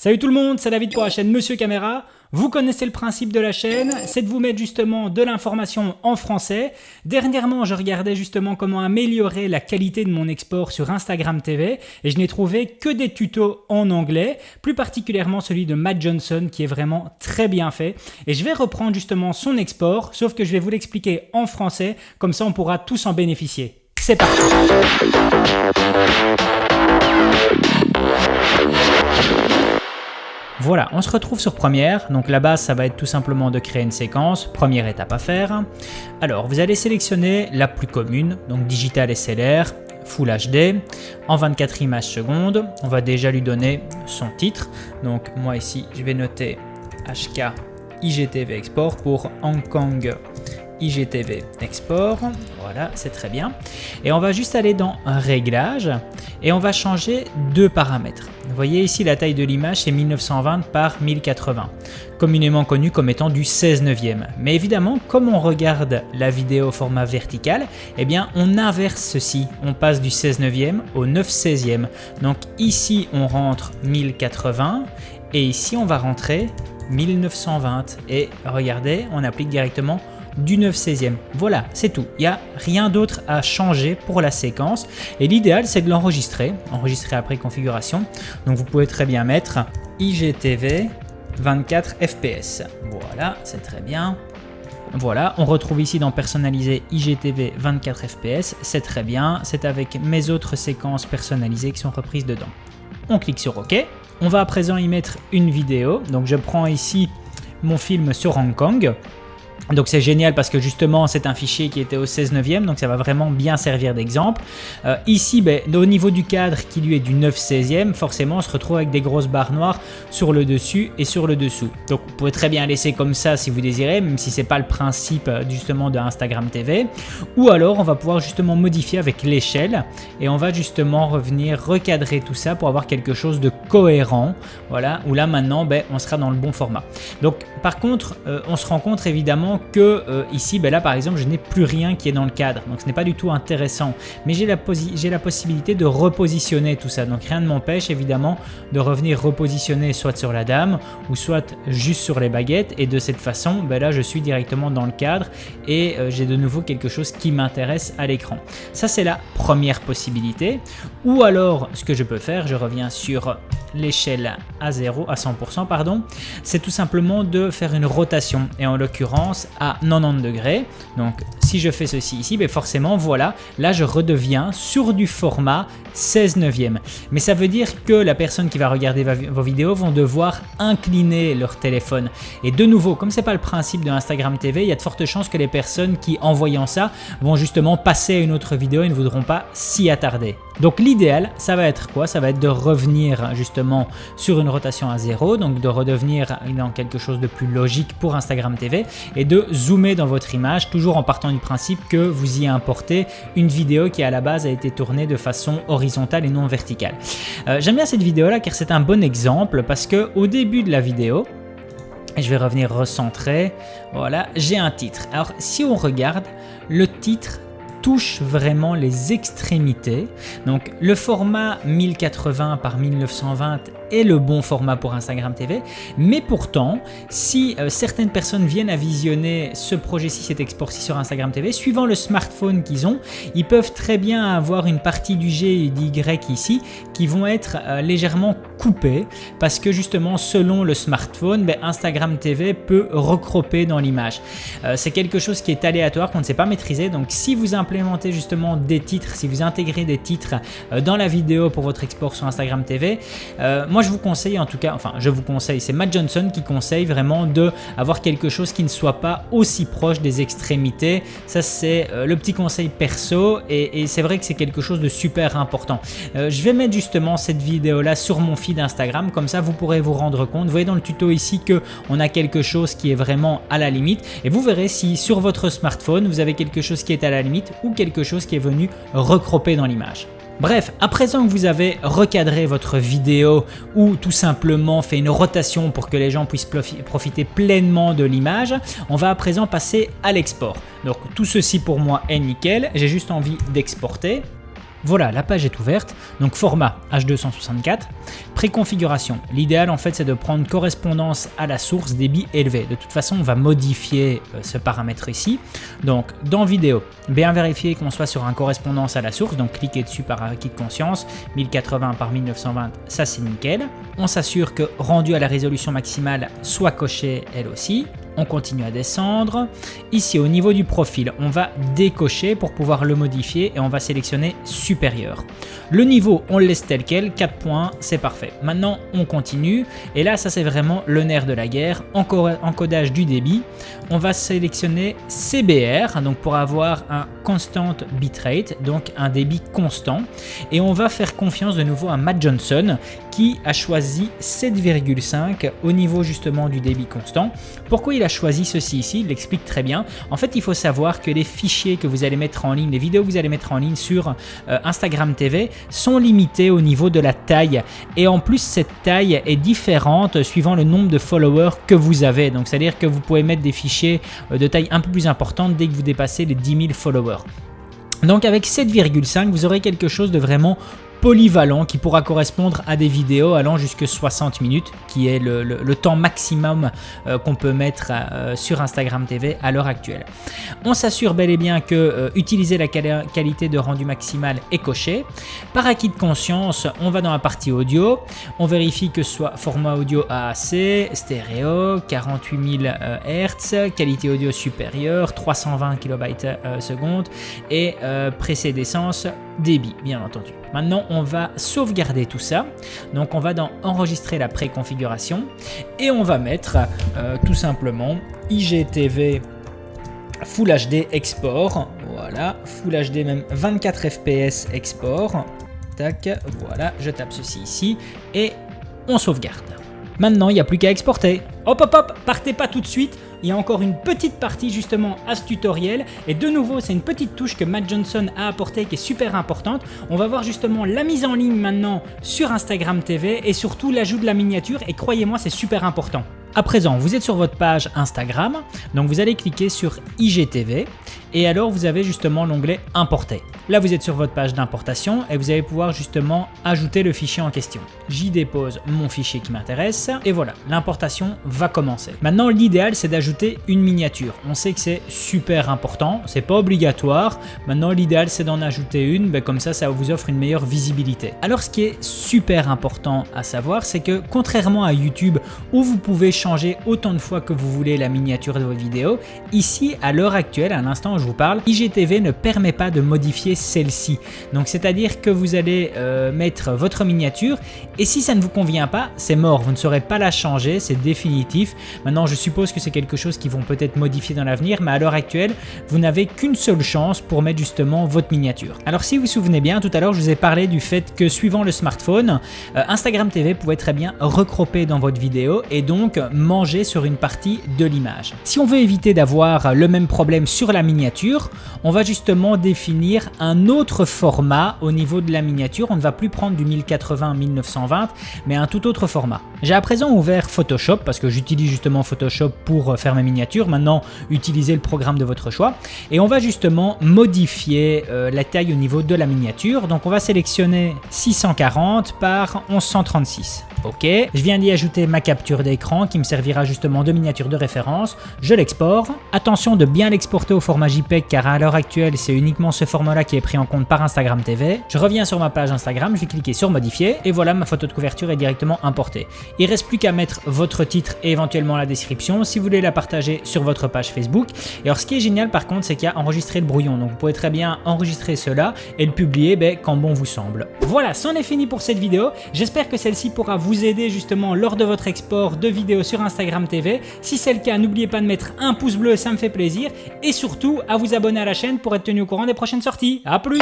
Salut tout le monde, c'est David pour la chaîne Monsieur Caméra. Vous connaissez le principe de la chaîne, c'est de vous mettre justement de l'information en français. Dernièrement, je regardais justement comment améliorer la qualité de mon export sur Instagram TV et je n'ai trouvé que des tutos en anglais, plus particulièrement celui de Matt Johnson qui est vraiment très bien fait. Et je vais reprendre justement son export, sauf que je vais vous l'expliquer en français, comme ça on pourra tous en bénéficier. C'est parti! Voilà, on se retrouve sur Premiere. Donc la base, ça va être tout simplement de créer une séquence. Première étape à faire. Alors, vous allez sélectionner la plus commune, donc Digital SLR, Full HD, en 24 images secondes. On va déjà lui donner son titre. Donc moi ici, je vais noter HK IGTV Export pour Hong Kong IGTV Export, voilà, c'est très bien. Et on va juste aller dans Réglages et on va changer deux paramètres. Vous voyez ici la taille de l'image c'est 1920 par 1080, communément connu comme étant du 16/9. Mais évidemment, comme on regarde la vidéo au format vertical, eh bien on inverse ceci, on passe du 16/9 au 9/16. Donc ici on rentre 1080 et ici on va rentrer 1920 et regardez, on applique directement du 9/16. Voilà, c'est tout. Il n'y a rien d'autre à changer pour la séquence. Et l'idéal, c'est de l'enregistrer. Enregistrer après configuration. Donc, vous pouvez très bien mettre IGTV 24 fps. Voilà, c'est très bien. Voilà, on retrouve ici dans personnaliser IGTV 24 fps. C'est très bien. C'est avec mes autres séquences personnalisées qui sont reprises dedans. On clique sur OK. On va à présent y mettre une vidéo. Donc, je prends ici mon film sur Hong Kong. Donc c'est génial parce que justement c'est un fichier qui était au 16/9, donc ça va vraiment bien servir d'exemple. Ici, au niveau du cadre qui lui est du 9/16, forcément on se retrouve avec des grosses barres noires sur le dessus et sur le dessous. Donc vous pouvez très bien laisser comme ça si vous désirez, même si c'est pas le principe justement de Instagram TV. Ou alors on va pouvoir justement modifier avec l'échelle et on va justement revenir recadrer tout ça pour avoir quelque chose de cohérent. Voilà, où là maintenant on sera dans le bon format. Donc par contre on se rend compte évidemment que ici, là par exemple, je n'ai plus rien qui est dans le cadre, donc ce n'est pas du tout intéressant. Mais j'ai la possibilité de repositionner tout ça, donc rien ne m'empêche évidemment de revenir repositionner soit sur la dame ou soit juste sur les baguettes. Et de cette façon, là je suis directement dans le cadre et j'ai de nouveau quelque chose qui m'intéresse à l'écran. Ça c'est la première possibilité. Ou alors, ce que je peux faire, je reviens sur l'échelle à 100%, pardon, c'est tout simplement de faire une rotation et en l'occurrence à 90 degrés. Donc si je fais ceci ici, forcément voilà, là je redeviens sur du format 16/9. Mais ça veut dire que la personne qui va regarder vos vidéos vont devoir incliner leur téléphone. Et de nouveau, comme c'est pas le principe de Instagram TV, il y a de fortes chances que les personnes qui, en voyant ça, vont justement passer à une autre vidéo et ne voudront pas s'y attarder. Donc l'idéal, ça va être quoi? Ça va être de revenir justement sur une rotation à 0, donc de redevenir dans quelque chose de plus logique pour Instagram TV et de zoomer dans votre image, toujours en partant du principe que vous y importez une vidéo qui à la base a été tournée de façon horizontale et non verticale. J'aime bien cette vidéo là car c'est un bon exemple parce que au début de la vidéo, et je vais revenir recentrer, voilà, j'ai un titre. Alors si on regarde, le titre touche vraiment les extrémités. Donc le format 1080 par 1920 est le bon format pour Instagram TV, mais pourtant si certaines personnes viennent à visionner ce projet-ci, cet export-ci sur Instagram TV, suivant le smartphone qu'ils ont, ils peuvent très bien avoir une partie du G et du Y ici qui vont être légèrement coupées parce que justement selon le smartphone, Instagram TV peut recropper dans l'image. C'est quelque chose qui est aléatoire, qu'on ne sait pas maîtriser. Donc si vous implémentez justement des titres, si vous intégrez des titres dans la vidéo pour votre export sur Instagram TV, moi je vous conseille en tout cas, c'est Matt Johnson qui conseille vraiment de avoir quelque chose qui ne soit pas aussi proche des extrémités. Ça c'est le petit conseil perso et c'est vrai que c'est quelque chose de super important. Je vais mettre justement cette vidéo là sur mon feed Instagram, comme ça vous pourrez vous rendre compte. Vous voyez dans le tuto ici que on a quelque chose qui est vraiment à la limite et vous verrez si sur votre smartphone vous avez quelque chose qui est à la limite ou quelque chose qui est venu recropper dans l'image. Bref, à présent que vous avez recadré votre vidéo ou tout simplement fait une rotation pour que les gens puissent profiter pleinement de l'image, on va à présent passer à l'export. Donc tout ceci pour moi est nickel, j'ai juste envie d'exporter. Voilà, la page est ouverte, donc format H264, préconfiguration. L'idéal en fait c'est de prendre correspondance à la source débit élevé. De toute façon on va modifier ce paramètre ici. Donc dans vidéo, bien vérifier qu'on soit sur un correspondance à la source, donc cliquez dessus par acquis de conscience, 1080 par 1920, ça c'est nickel. On s'assure que rendu à la résolution maximale soit coché elle aussi. On continue à descendre. Ici, au niveau du profil, on va décocher pour pouvoir le modifier et on va sélectionner supérieur. Le niveau, on le laisse tel quel, 4 points, c'est parfait. Maintenant, on continue. Et là, ça c'est vraiment le nerf de la guerre. Encodage du débit. On va sélectionner CBR, donc pour avoir un constant bitrate, donc un débit constant. Et on va faire confiance de nouveau à Matt Johnson qui a choisi 7,5 au niveau justement du débit constant. Pourquoi il a choisi ceci ici? Il l'explique très bien. En fait, il faut savoir que les fichiers que vous allez mettre en ligne, les vidéos que vous allez mettre en ligne sur Instagram TV sont limités au niveau de la taille. Et en plus, cette taille est différente suivant le nombre de followers que vous avez. Donc, c'est-à-dire que vous pouvez mettre des fichiers de taille un peu plus importante dès que vous dépassez les 10 000 followers. Donc, avec 7,5, vous aurez quelque chose de vraiment polyvalent qui pourra correspondre à des vidéos allant jusqu'à 60 minutes qui est le temps maximum qu'on peut mettre sur Instagram TV à l'heure actuelle. On s'assure bel et bien que utiliser la qualité de rendu maximal est coché. Par acquis de conscience, on va dans la partie audio, on vérifie que ce soit format audio AAC, stéréo, 48 000 Hz, qualité audio supérieure, 320 kb/s et précédence débit bien entendu. Maintenant on va sauvegarder tout ça, donc on va dans enregistrer la préconfiguration et on va mettre tout simplement IGTV Full HD export, voilà, Full HD même 24 fps export, tac, voilà, je tape ceci ici et on sauvegarde. Maintenant il n'y a plus qu'à exporter. Hop hop hop, partez pas tout de suite. Il y a encore une petite partie justement à ce tutoriel et de nouveau c'est une petite touche que Matt Johnson a apportée qui est super importante. On va voir justement la mise en ligne maintenant sur Instagram TV et surtout l'ajout de la miniature et croyez-moi c'est super important. À présent, vous êtes sur votre page Instagram, donc vous allez cliquer sur IGTV et alors vous avez justement l'onglet Importer. Là, vous êtes sur votre page d'importation et vous allez pouvoir justement ajouter le fichier en question. J'y dépose mon fichier qui m'intéresse et voilà, l'importation va commencer. Maintenant, l'idéal, c'est d'ajouter une miniature. On sait que c'est super important, c'est pas obligatoire. Maintenant, l'idéal, c'est d'en ajouter une, comme ça vous offre une meilleure visibilité. Alors, ce qui est super important à savoir, c'est que contrairement à YouTube où vous pouvez changer autant de fois que vous voulez la miniature de votre vidéo, ici, à l'heure actuelle, à l'instant où je vous parle, IGTV ne permet pas de modifier celle-ci. Donc c'est-à-dire que vous allez mettre votre miniature et si ça ne vous convient pas, c'est mort, vous ne saurez pas la changer, c'est définitif. Maintenant je suppose que c'est quelque chose qu'ils vont peut-être modifier dans l'avenir, mais à l'heure actuelle, vous n'avez qu'une seule chance pour mettre justement votre miniature. Alors si vous vous souvenez bien, tout à l'heure je vous ai parlé du fait que suivant le smartphone, Instagram TV pouvait très bien recropper dans votre vidéo et donc manger sur une partie de l'image. Si on veut éviter d'avoir le même problème sur la miniature, on va justement définir un autre format au niveau de la miniature. On ne va plus prendre du 1080-1920 mais un tout autre format. J'ai à présent ouvert Photoshop parce que j'utilise justement Photoshop pour faire mes miniatures. Maintenant utilisez le programme de votre choix et on va justement modifier la taille au niveau de la miniature. Donc on va sélectionner 640 par 1136. Ok, je viens d'y ajouter ma capture d'écran qui me servira justement de miniature de référence. Je l'exporte. Attention de bien l'exporter au format JPEG car à l'heure actuelle c'est uniquement ce format là qui est pris en compte par Instagram TV. Je reviens sur ma page Instagram, je vais cliquer sur modifier et voilà, ma photo de couverture est directement importée. Il ne reste plus qu'à mettre votre titre et éventuellement la description si vous voulez la partager sur votre page Facebook. Et alors ce qui est génial par contre c'est qu'il y a enregistré le brouillon, donc vous pouvez très bien enregistrer cela et le publier quand bon vous semble. Voilà, c'en est fini pour cette vidéo. J'espère que celle-ci pourra vous aider justement lors de votre export de vidéos sur Instagram TV. Si c'est le cas, n'oubliez pas de mettre un pouce bleu, ça me fait plaisir. Et surtout, à vous abonner à la chaîne pour être tenu au courant des prochaines sorties. A plus!